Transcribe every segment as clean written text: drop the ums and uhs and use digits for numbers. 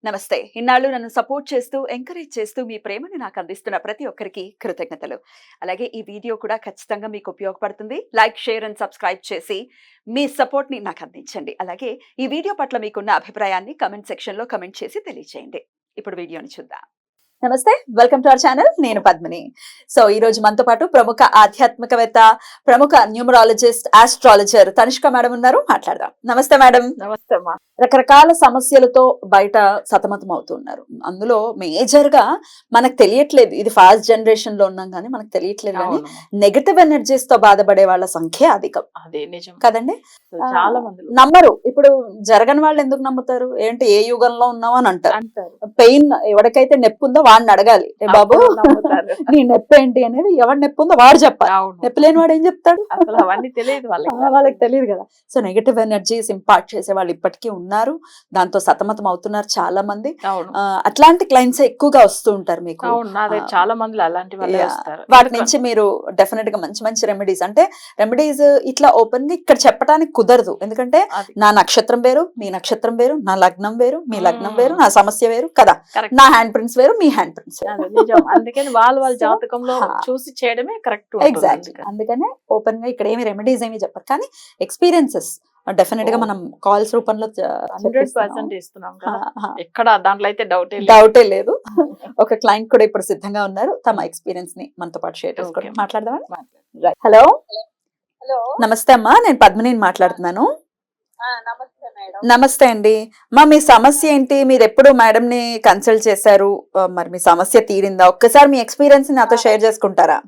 నమస్తే. ఇన్నాళ్ళు నన్ను సపోర్ట్ చేస్తూ, ఎంకరేజ్ చేస్తూ మీ ప్రేమను నాకు అందిస్తున్న ప్రతి ఒక్కరికి కృతజ్ఞతలు. అలాగే ఈ వీడియో కూడా ఖచ్చితంగా మీకు ఉపయోగపడుతుంది. లైక్, షేర్ అండ్ సబ్స్క్రైబ్ చేసి మీ సపోర్ట్‌ని నాకు అందించండి. అలాగే ఈ వీడియో పట్ల మీకున్న అభిప్రాయాన్ని కామెంట్ సెక్షన్‌లో కామెంట్ చేసి తెలియజేయండి. ఇప్పుడు వీడియోని చూద్దాం. నమస్తే, వెల్కమ్ టు అవర్ ఛానల్. నేను పద్మిని. సో ఈ రోజు మనతో పాటు ప్రముఖ ఆధ్యాత్మికవేత్త, ప్రముఖ న్యూమరాలజిస్ట్, ఆస్ట్రాలజర్ తనిష్క మేడం ఉన్నారు. మాట్లాడదాం. నమస్తే మేడం. నమస్తే అమ్మా. రకరకాల సమస్యలతో బయట సతమతం అవుతున్నారు. అందులో మేజర్ గా మనకు తెలియట్లేదు, ఇది ఫాస్ట్ జనరేషన్ లో ఉన్నాం కానీ మనకు తెలియట్లేదు కానీ నెగటివ్ ఎనర్జీస్ తో బాధపడే వాళ్ళ సంఖ్య అధికం. అదే నిజం కదండి. చాలా మంది నమ్మరు. ఇప్పుడు జరగని వాళ్ళు ఎందుకు నమ్ముతారు? ఏంటి, ఏ యుగంలో ఉన్నావు అని అంటారు. పెయిన్ ఎవరికైతే నొప్పి ఉందో వాడిని అడగాలి, ఏ బాబు నీ నొప్పి ఏంటి అనేది. ఎవరి నొప్పి ఉందో వాడు చెప్పాలి. నొప్పి లేని వాడు ఏం చెప్తాడు? అవన్నీ తెలియదు వాళ్ళకి తెలియదు కదా. సో నెగటివ్ ఎనర్జీస్ ఇంపార్ట్ చేసే వాళ్ళు ఇప్పటికీ ఉన్నారు, దాంతో సతమతం అవుతున్నారు చాలా మంది. అట్లాంటి క్లయింట్స్ ఎక్కువగా వస్తూ ఉంటారు మీకు. చాలా మంది అలాంటి వాటి నుంచి మీరు డెఫినెట్ గా మంచి మంచి రెమెడీస్, అంటే రెమెడీస్ ఇట్లా ఓపెన్ గా ఇక్కడ చెప్పడానికి కుదరదు. ఎందుకంటే నా నక్షత్రం వేరు, మీ నక్షత్రం వేరు, నా లగ్నం వేరు, మీ లగ్నం వేరు, నా సమస్య వేరు కదా. నా హ్యాండ్ ప్రింట్స్ వేరు, మీ హ్యాండ్ ప్రింట్స్ వేరు. అందుకని వాళ్ళ జాతకంలో చూసి చేయడమే కరెక్ట్. ఎగ్జాక్ట్లీ. అందుకనే ఓపెన్ గా ఇక్కడ ఏమి రెమెడీస్ ఏమి చెప్పరు, కానీ ఎక్స్పీరియన్సెస్ డెఫినెట్ గా మనం కాల్స్ రూపంలో 100% ఇస్తున్నాం. ఎక్కడ దాంట్లో అయితే డౌటే లేదు. ఒక క్లయింట్ కూడా ఇప్పుడు సిద్ధంగా ఉన్నారు, తమ ఎక్స్పీరియన్స్ ని మనతో పాటు షేర్ చేసుకోవడం. మాట్లాడదామా? హలో. నమస్తే అమ్మా, నేను పద్మిని మాట్లాడుతున్నాను. నమస్తే అండి. మీ సమస్య ఏంటి? మీరు ఎప్పుడు మేడం ని కన్సల్ట్ చేశారు? మరి మీ సమస్య తీరిందా? ఒక్కసారి మీ ఎక్స్పీరియన్స్ ని నాతో షేర్ చేసుకుంటారా?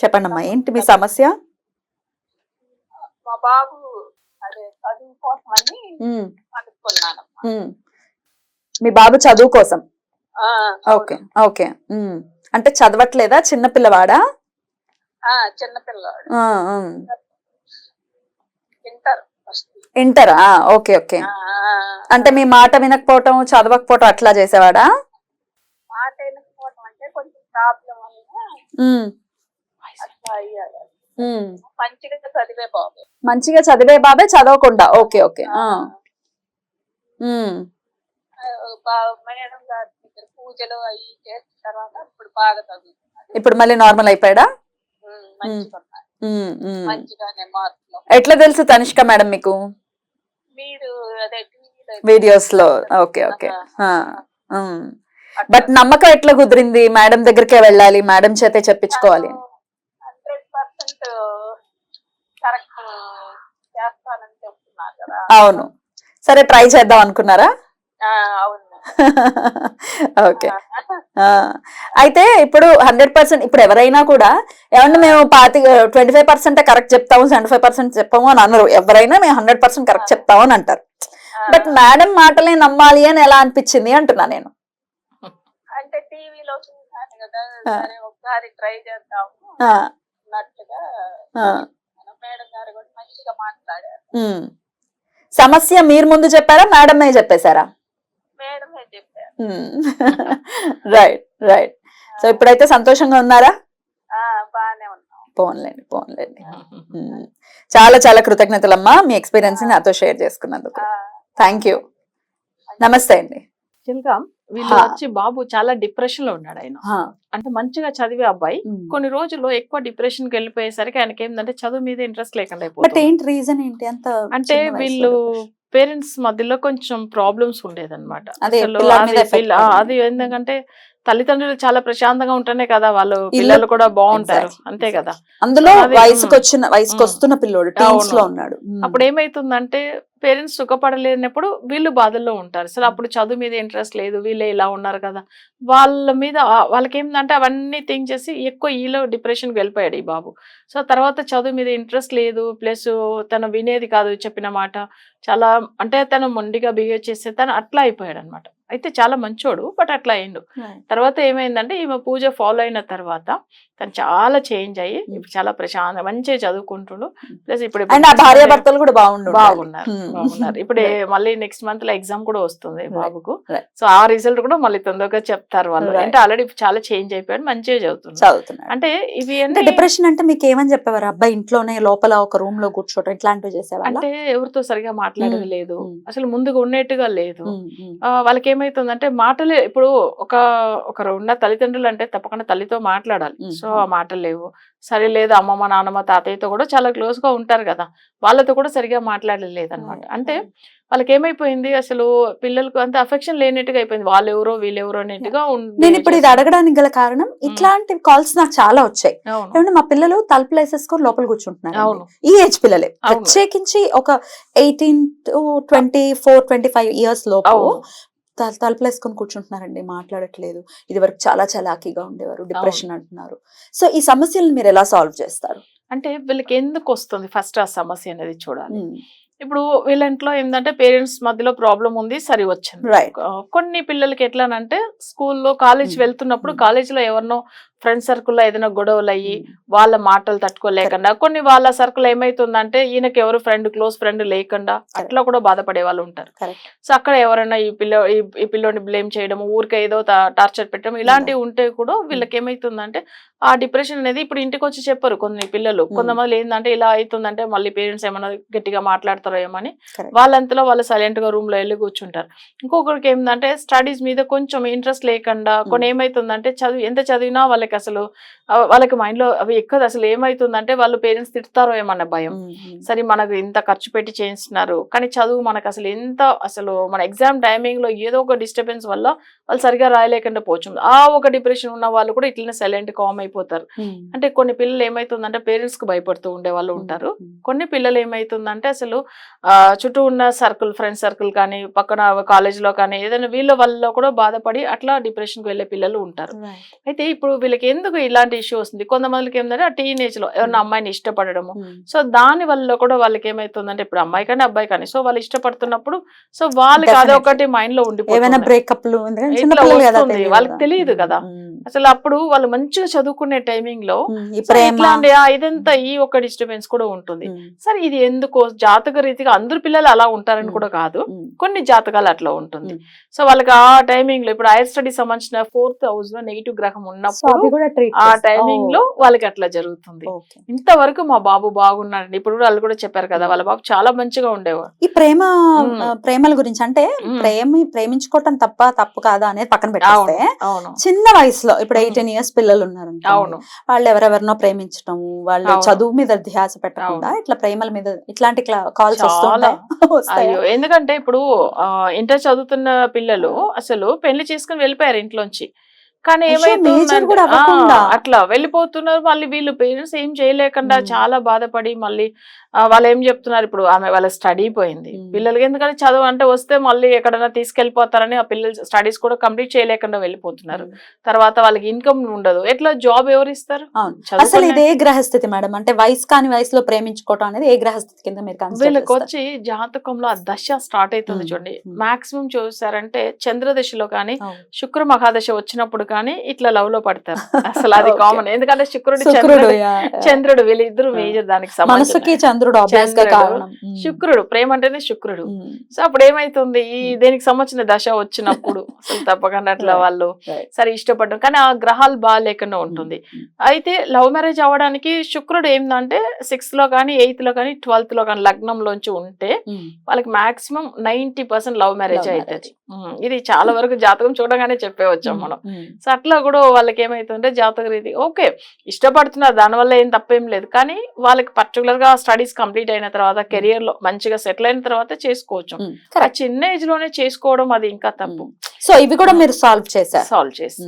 చెప్పండి అమ్మా, ఏంటి మీ సమస్య? మా బాబు అదే చదువు కోసమని అనుకున్నాను. మీ బాబు చదువు కోసం? Okay okay. అంటే చదవట్లేదా? చిన్న పిల్లవాడా? చిన్నపిల్లవాడు. ఇంటరా? Okay okay. అంటే మీ మాట వినకపోవటం, చదవకపోవటం అట్లా చేసేవాడా? మాట వినకపోవటం అంటే కొంచెం ప్రాబ్లం వల్ల అట్లా అయ్యాడు. మంచిగా చదివే బాబే, చదవకుండా? Okay okay. మేడం గారి దగ్గర పూజలు అవి చేసిన తర్వాత ఇప్పుడు బాగా చదువుతున్నాడు. ఇప్పుడు మళ్ళీ నార్మల్ అయిపోయాడా? మంచిగానే మార్కులు. ఎట్లా తెలుసు తనిష్క మేడం మీకు? మీరు అదే వీడియోస్ లో. Okay okay. బట్ నమ్మకం ఎట్లా కుదిరింది? మేడం దగ్గరికే వెళ్ళాలి, మేడం చేతే చెప్పించుకోవాలి? కరెక్ట్ చేస్తానని చెప్తున్నారు కదా. అవును. సరే, ట్రై చేద్దాం అనుకున్నారా? అవును. ఓకే. అయితే ఇప్పుడు 100% ఇప్పుడు ఎవరైనా కూడా ఏమన్నా మేము 25% కరెక్ట్ చెప్తాము, 75% చెప్పాము అని అన్నారు. ఎవరైనా మేము 100% కరెక్ట్ చెప్తాము అని అంటారు. బట్ మేడం మాటలే నమ్మాలి అని ఎలా అనిపించింది అంటున్నా నేను. అంటే టీవీలో చూసాను కదా, సరే ఒకసారి ట్రై చేద్దాము అన్నట్టుగా. మేడం గారు కూడా మంచిగా మాట్లాడారు. సమస్య మీరు ముందు చెప్పారా, మేడమే చెప్పేశారా? మేడమే చెప్పారు. Right right. సో ఇప్పుడైతే సంతోషంగా ఉన్నారా? బాగానే ఉన్నాం. పోన్లేండి. చాలా చాలా కృతజ్ఞతలమ్మా, మీ ఎక్స్పీరియన్స్ ని నాతో షేర్ చేసుకున్నందుకు. Thank you. నమస్తే అండి. వీళ్ళు వచ్చి బాబు చాలా డిప్రెషన్ లో ఉన్నాడు. ఆయన అంటే మంచిగా చదివే అబ్బాయి కొన్ని రోజుల్లో ఎక్కువ డిప్రెషన్ కి వెళ్ళిపోయేసరికి ఆయనకి ఏంటంటే చదువు మీద ఇంట్రెస్ట్ లేకుండా అయిపోయింది. అంటే వీళ్ళు పేరెంట్స్ మధ్యలో కొంచెం ప్రాబ్లమ్స్ ఉండేదన్నమాట. అది ఎందుకంటే తల్లిదండ్రులు చాలా ప్రశాంతంగా ఉంటేనే కదా వాళ్ళు పిల్లలు కూడా బాగుంటారు, అంతే కదా. అందులో వయసుకు వస్తున్న పిల్లోడు టీన్స్ లో ఉన్నాడు. అప్పుడు ఏమైతుందంటే పేరెంట్స్ సుఖపడలేనప్పుడు వీళ్ళు బాధల్లో ఉంటారు. అసలు అప్పుడు చదువు మీద ఇంట్రెస్ట్ లేదు, వీళ్ళే ఇలా ఉన్నారు కదా, వాళ్ళ మీద వాళ్ళకి ఏంటంటే అవన్నీ థింక్ చేసి ఎక్కువ ఈలో డిప్రెషన్కి వెళ్ళిపోయాడు ఈ బాబు. సో తర్వాత చదువు మీద ఇంట్రెస్ట్ లేదు, ప్లస్ తను వినేది కాదు చెప్పిన మాట, చాలా అంటే తను మొండిగా బిహేవ్ చేసే తను అట్లా అయిపోయాడు అనమాట. అయితే చాలా మంచోడు, బట్ అట్లా అయిండు. తర్వాత ఏమైందంటే ఈమె పూజ ఫాలో అయిన తర్వాత తను చాలా చేంజ్ అయ్యి ఇప్పుడు చాలా ప్రశాంత మంచిగా చదువుకుంటుండు. ప్లస్ ఇప్పుడు అండ్ ఆ భార్య భర్తలు కూడా బాగున్నారు. ఇప్పుడు మళ్ళీ నెక్స్ట్ మంత్ లో ఎగ్జామ్ కూడా వస్తుంది బాబుకు. సో ఆ రిజల్ట్ కూడా మళ్ళీ తొందరగా చెప్తారు వాళ్ళు. అంటే ఆల్రెడీ చాలా చేంజ్ అయిపోయాడు, మంచిగా చదువుతున్నాడు. అంటే ఇవి డిప్రెషన్ అంటే మీకు ఏమని చెప్పేవారు? అబ్బాయి ఇంట్లోనే లోపల ఒక రూమ్ లో కూర్చోటం ఇట్లాంటివి చేసేవాళ్ళు? అంటే ఎవరితో సరిగా మాట్లాడేది లేదు, అసలు ముందుగా ఉన్నట్టుగా లేదు. వాళ్ళకి ఏమైతుందంటే మాటలే, ఇప్పుడు ఒకరు ఉన్న తల్లిదండ్రులు అంటే తప్పకుండా తల్లితో మాట్లాడాలి. సో ఆ మాటలు లేవు. సరే లేదు, అమ్మమ్మ నాన్నమ్మ తాతయ్యతో కూడా చాలా క్లోజ్ గా ఉంటారు కదా, వాళ్ళతో కూడా సరిగా మాట్లాడలేదు అనమాట. అంటే వాళ్ళకి ఏమైపోయింది, అసలు పిల్లలకు అంత అఫెక్షన్ లేనట్టుగా అయిపోయింది. వాళ్ళెవరో వీళ్ళెవరో అన్నట్టుగా. నేను ఇప్పుడు ఇది అడగడానికి గల కారణం, ఇట్లాంటి కాల్స్ నాకు చాలా వచ్చాయి. ఏమంటే మా పిల్లలు తలుపులు వేసేసుకొని లోపల కూర్చుంటున్నారు. ఈ ఏజ్ పిల్లలే, ప్రత్యేకించి ఒక 18 to 24, 25 years లోపు తలుపులు వేసుకొని కూర్చుంటున్నారండి, మాట్లాడట్లేదు. ఇది వరకు చాలా చలాకీగా ఉండేవారు, డిప్రెషన్ అంటున్నారు. సో ఈ సమస్యలను మీరు ఎలా సాల్వ్ చేస్తారు? అంటే వీళ్ళకి ఎందుకు వస్తుంది ఫస్ట్ ఆ సమస్య అనేది చూడాలి. ఇప్పుడు వీళ్ళ ఇంట్లో ఏంటంటే పేరెంట్స్ మధ్యలో ప్రాబ్లం ఉంది, సరి వచ్చింది. కొన్ని పిల్లలకి ఎట్లానంటే స్కూల్లో కాలేజ్ వెళ్తున్నప్పుడు కాలేజీలో ఎవరినో ఫ్రెండ్ సర్కిల్లో ఏదైనా గొడవలు అయ్యి వాళ్ళ మాటలు తట్టుకోలేకుండా, కొన్ని వాళ్ళ సర్కిల్ ఏమైతుందంటే ఈయనకి ఎవరు క్లోజ్ ఫ్రెండ్ లేకుండా అట్లా కూడా బాధపడే వాళ్ళు ఉంటారు. సో అక్కడ ఎవరైనా ఈ పిల్లోని బ్లేమ్ చేయడం, ఊరికే ఏదో టార్చర్ పెట్టడం, ఇలాంటివి ఉంటే కూడా వీళ్ళకి ఏమైతుందంటే ఆ డిప్రెషన్ అనేది ఇప్పుడు ఇంటికి వచ్చి చెప్పరు కొన్ని పిల్లలు. కొంతమంది ఏంటంటే ఇలా అవుతుందంటే మళ్ళీ పేరెంట్స్ ఏమైనా గట్టిగా మాట్లాడతారో ఏమని వాళ్ళంతలో వాళ్ళు సైలెంట్ గా రూమ్ లో వెళ్ళి కూర్చుంటారు. ఇంకొకరికి ఏంటంటే స్టడీస్ మీద కొంచెం ఇంట్రెస్ట్ లేకుండా, కొన్ని ఏమైతుందంటే ఎంత చదివినా అసలు వాళ్ళకి మైండ్ లో అవి ఎక్కదు. అసలు ఏమైతుందంటే వాళ్ళు పేరెంట్స్ తిడతారో ఏమన్న భయం. సరే మనకు ఇంత ఖర్చు పెట్టి చేయిస్తున్నారు కానీ చదువు మనకు అసలు మన ఎగ్జామ్ టైమింగ్ లో ఏదో ఒక డిస్టర్బెన్స్ వల్ల వాళ్ళు సరిగా రాయలేకుండా పోవచ్చు. ఆ ఒక డిప్రెషన్ ఉన్న వాళ్ళు కూడా ఇట్లనే సైలెంట్ కామ్ అయిపోతారు. అంటే కొన్ని పిల్లలు ఏమైతుందంటే పేరెంట్స్ కు భయపడుతూ ఉండే వాళ్ళు ఉంటారు. కొన్ని పిల్లలు ఏమైతుందంటే అసలు చుట్టూ ఉన్న సర్కిల్, ఫ్రెండ్ సర్కిల్ కానీ పక్కన కాలేజ్ లో కానీ ఏదైనా వీళ్ళ వల్ల కూడా బాధపడి అట్లా డిప్రెషన్ కు వెళ్లే పిల్లలు ఉంటారు. అయితే ఇప్పుడు వీళ్ళకి ఎందుకు ఇలాంటి ఇష్యూ వస్తుంది, కొంతమందికి ఏంటంటే ఆ టీనేజ్ లో ఎవరైనా అమ్మాయిని ఇష్టపడము. సో దాని వల్ల కూడా వాళ్ళకి ఏమైతుందంటే ఇప్పుడు అమ్మాయి కానీ అబ్బాయి కానీ సో వాళ్ళు ఇష్టపడుతున్నప్పుడు సో వాళ్ళకి అదొకటి మైండ్ లో ఉండిపోతుంది. వాళ్ళకి తెలియదు కదా అసలు. అప్పుడు వాళ్ళు మంచిగా చదువుకునే టైమింగ్ లో ఇదంతా ఈ ఒక డిస్టర్బెన్స్ కూడా ఉంటుంది. సరే ఇది ఎందుకో జాతక రీతిగా అందరు పిల్లలు అలా ఉంటారని కూడా కాదు, కొన్ని జాతకాలు అట్లా ఉంటుంది. సో వాళ్ళకి ఆ టైమింగ్ లో ఇప్పుడు హైయర్ స్టడీ సంబంధించిన 4th house లో నెగిటివ్ గ్రహం ఉన్నప్పుడు ఆ టైమింగ్ లో వాళ్ళకి అట్లా జరుగుతుంది. ఇంతవరకు మా బాబు బాగున్నాడండి, ఇప్పుడు వాళ్ళు కూడా చెప్పారు కదా వాళ్ళ బాబు చాలా మంచిగా ఉండేవాడు. ఈ ప్రేమల గురించి అంటే ప్రేమించుకోవటం తప్పు కాదా అనేది పక్కన పెట్టేస్తే, చిన్న వయసులో ఇప్పుడు 18 years పిల్లలు ఉన్నారు, వాళ్ళు ఎవరెవరినో ప్రేమించడం, వాళ్ళు చదువు మీద ధ్యాస పెట్టకుండా ఇట్లా ప్రేమల మీద ఇట్లాంటి కాల్స్ వస్తాయి. ఎందుకంటే ఇప్పుడు ఇంటర్ చదువుతున్న పిల్లలు అసలు పెళ్లి చేసుకుని వెళ్ళిపోయారు ఇంట్లోంచి, కానీ ఏమైతుందంటే అట్లా వెళ్ళిపోతున్నారు. మళ్ళీ వీళ్ళు పేరెంట్స్ ఏం చేయలేకుండా చాలా బాధపడి మళ్ళీ వాళ్ళు ఏం చెప్తున్నారు, ఇప్పుడు ఆమె వాళ్ళ స్టడీ పోయింది పిల్లలకి, ఎందుకంటే చదువు అంటే వస్తే మళ్ళీ ఎక్కడైనా తీసుకెళ్లిపోతారని ఆ పిల్లలు స్టడీస్ కూడా కంప్లీట్ చేయలేకుండా వెళ్ళిపోతున్నారు. తర్వాత వాళ్ళకి ఇన్కమ్ ఉండదు, ఎట్లా జాబ్ ఎవరు ఇస్తారు? అసలు ఇది ఏ గ్రహస్థితి మేడం? అంటే వయసు కాని వయసులో ప్రేమించుకోవటం అనేది ఏ గ్రహస్థితి కింద మీరు? వీళ్ళకి వచ్చి జాతకంలో ఆ దశ స్టార్ట్ అవుతుంది చూడండి. మాక్సిమం చూసారంటే చంద్రదశలో కానీ శుక్ర మహాదశ వచ్చినప్పుడు కానీ ఇట్లా లవ్ లో పడతారు. అసలు అది కామన్, ఎందుకంటే చంద్రుడు వీళ్ళిద్దరు మేజర్ దానికి సంబంధించి. శుక్రుడు ప్రేమ అంటేనే శుక్రుడు. సో అప్పుడు ఏమైతుంది, ఈ దేనికి సంబంధించిన దశ వచ్చినప్పుడు అసలు తప్పకుండా అట్లా వాళ్ళు సరే ఇష్టపడడం, కానీ ఆ గ్రహాలు బాగా లేకుండా ఉంటుంది. అయితే లవ్ మ్యారేజ్ అవ్వడానికి శుక్రుడు ఏంటంటే 6th లో కానీ 8th లో కానీ 12th లో కానీ లగ్నంలోంచి ఉంటే వాళ్ళకి మాక్సిమం 90% లవ్ మ్యారేజ్ అవుతుంది. ఇది చాలా వరకు జాతకం చూడగానే చెప్పేవచ్చాం మనం. సో అట్లా కూడా వాళ్ళకి ఏమైతుందంటే జాతక రీతి ఓకే ఇష్టపడుతున్నారు, దానివల్ల ఏం తప్పేం లేదు, కానీ వాళ్ళకి పర్టికులర్ గా స్టడీస్ కంప్లీట్ అయిన తర్వాత కెరియర్ లో మంచిగా సెటిల్ అయిన తర్వాత చేసుకోవచ్చు. ఆ చిన్న ఏజ్ లోనే చేసుకోవడం అది ఇంకా తప్పు. సో ఇవి కూడా మీరు సాల్వ్ చేసి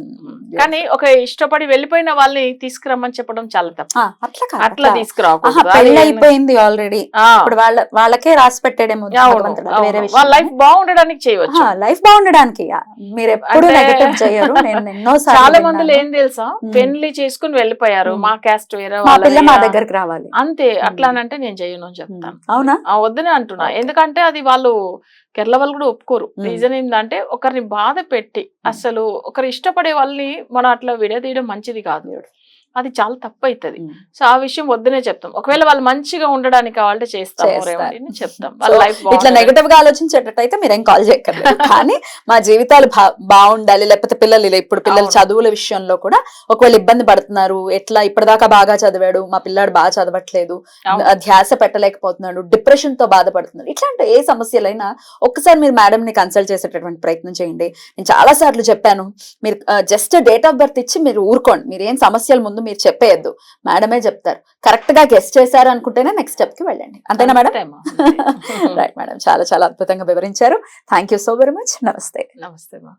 కానీ ఒక ఇష్టపడి వెళ్ళిపోయిన వాళ్ళని తీసుకురమ్మని చెప్పడం చాలా తప్పు. అట్లా తీసుకురాకూడదు, అయిపోయింది ఆల్రెడీ, వాళ్ళకే రాసి పెట్టేడేమో, వాళ్ళ లైఫ్ బాగుండడానికి చేయవచ్చు. లైఫ్ బాగుండడానికి మీరు ఎప్పుడు నెగటివ్ చేయరు. నేను చాలా మంది ఏం తెలుసా, పెళ్లి చేసుకుని వెళ్ళిపోయారు, మా క్యాస్ట్ వేరే మా దగ్గరికి రావాలి అంతే, అట్లా అంటే నేను చేయను అని చెప్తాను. అవునా? వద్దనే అంటున్నా, ఎందుకంటే అది వాళ్ళు కేరళ వాళ్ళు కూడా ఒప్పుకోరు. మ్మ్. రీజన్ ఏంటంటే ఒకరిని బాధ పెట్టి అసలు ఒకరు ఇష్టపడే వాళ్ళని మనం అట్లా విడదీయడం మంచిది కాదు, అది చాలా తప్పు అవుతుంది. మ్మ్. సో ఆ విషయం వద్దనే చెప్తాం. ఒకవేళ వాళ్ళు మంచిగా ఉండడానికి కావాలంటే చేస్తాం చేస్తారు. చెప్తాం, వాళ్ళ So, లైఫ్ ఇట్లా నెగటివ్ గా ఆలోచించేటట్టయితే మీరేం కాల్ చేయక్కర్లేదు. కానీ మా జీవితాలు బాగుండాలి, లేకపోతే పిల్లలు ఇప్పుడు పిల్లలు అవును. చదువుల విషయంలో కూడా ఒకవేళ ఇబ్బంది పడుతున్నారు, ఎట్లా ఇప్పటిదాకా బాగా చదివాడు మా పిల్లాడు బాగా చదవట్లేదు, అవును. ధ్యాస పెట్టలేకపోతున్నాడు, డిప్రెషన్ తో బాధపడుతున్నాడు, ఇట్లాంటి ఏ సమస్యలైనా ఒక్కసారి మీరు మేడం ని కన్సల్ట్ చేసేటటువంటి ప్రయత్నం చేయండి. నేను చాలా సార్లు చెప్పాను, మీరు జస్ట్ డేట్ ఆఫ్ బర్త్ ఇచ్చి మీరు ఊరుకోండి, మీరు ఏం సమస్యల ముందు మీరు చెప్పేయద్దు, మేడమే చెప్తారు. కరెక్ట్ గా గెస్ట్ చేశారు అనుకుంటేనే నెక్స్ట్ స్టెప్ కి వెళ్ళండి. అంతేనా మేడం? అంతేమా, రైట్ మేడం, చాలా చాలా అద్భుతంగా వివరించారు. Thank you so very much. నమస్తే. నమస్తే మా.